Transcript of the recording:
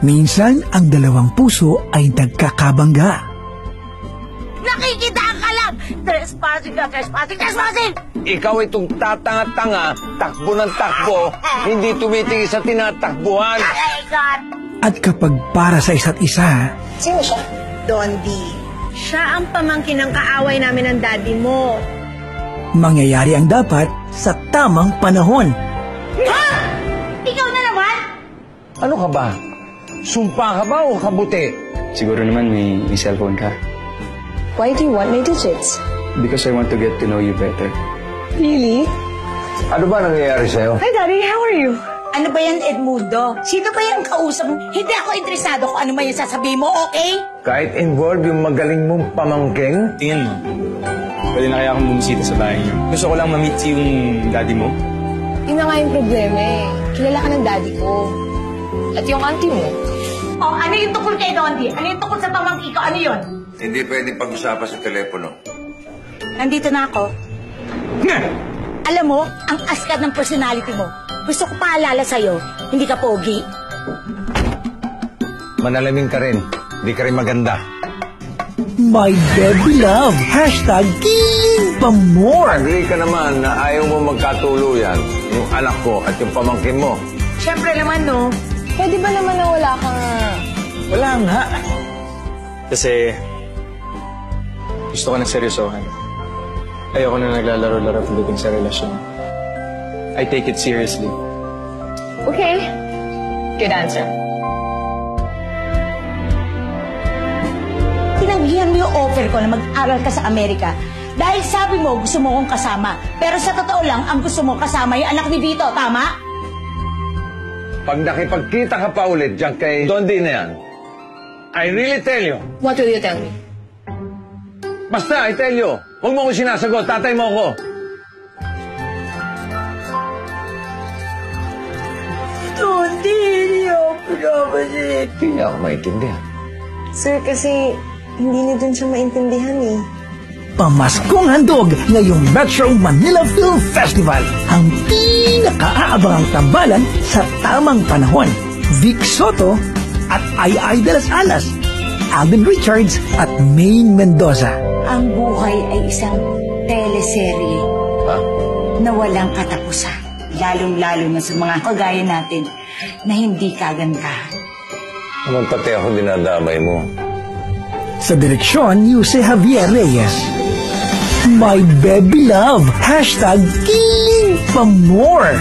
Minsan, ang dalawang puso ay nagkakabangga. Nakikitaan ka lang! Trespassing ka, trespassing, trespassing! Ikaw itong tatanga-tanga, takbo ng takbo, hindi tumitingin sa tinatakbuhan. Ay, God! At kapag para sa isa't isa, Sino siya? Dondi. Siya ang pamangkin ng kaaway namin ng daddy mo. mangyayari ang dapat sa tamang panahon. Ha? Ikaw na naman? Ano ka ba? Sumpa ka ba o kabuti? Siguro naman may cellphone ka. Why do you want my digits? Because I want to get to know you better. Really? Ano ba nangyayari sa'yo? Hi, Daddy. How are you? Ano ba yan, Edmundo? Sino ba yan kausap mo? Hindi ako interesado kung ano man yung sasabihin mo, okay? Kahit involve yung magaling mong pamangking? Tingin mo, pwede na kaya akong bumisita sa bahay niyo. Gusto ko lang ma-meet si yung daddy mo. Yun na nga yung problema eh. Kilala ka ng daddy ko. At yung auntie mo. Oh, ano yung tukol kay Dondi? Ano yung tukol sa pamangkin ko? Ano yun? Hindi pwede pag-usapan sa telepono. Nandito na ako. Alam mo, ang askat ng personality mo. Gusto ko paalala sa'yo, hindi ka pogi. Manalamin ka rin. Hindi ka rin maganda. My baby love, hashtag King Pamor. Agree ka naman na ayaw mo magkatuluyan yung anak ko at yung pamangkin mo. Siyempre naman, no? Pwede ba naman na wala kang... Wala nga. Kasi gusto ko ng seryosohan. Ayoko na naglalaro-laro pagdating sa relasyon. I take it seriously. Okay. Good answer. Tinanggihan mo yung offer ko na mag-aral ka sa Amerika dahil sabi mo gusto mo kong kasama. Pero sa totoo lang, ang gusto mo kasama yung anak ni Vito, tama? Pag nakipagkita ka pa ulit dyan kay Dondi na yan, I really tell you. What will you tell me? Basta, I tell you. Huwag mo ko sinasagot. Tatay mo ko. Dondi, hindi ako pinapasit. Hindi niya ako maintindihan. Sir, kasi hindi niyo dun siya maintindihan eh. Pamaskong handog ngayong Metro Manila Film Festival. Ang pinakaabangang tambalan sa tamang panahon. Vic Soto at Ay de las Alas, Alden Richards at Maine Mendoza. Ang buhay ay isang teleserye Ha? na walang katapusan. Lalong-lalo na sa mga kagaya natin na hindi kagandahan. Naman pati ako dinadamay mo. Sa direksyon, Jose Javier Reyes. My baby love, hashtag King Pamor.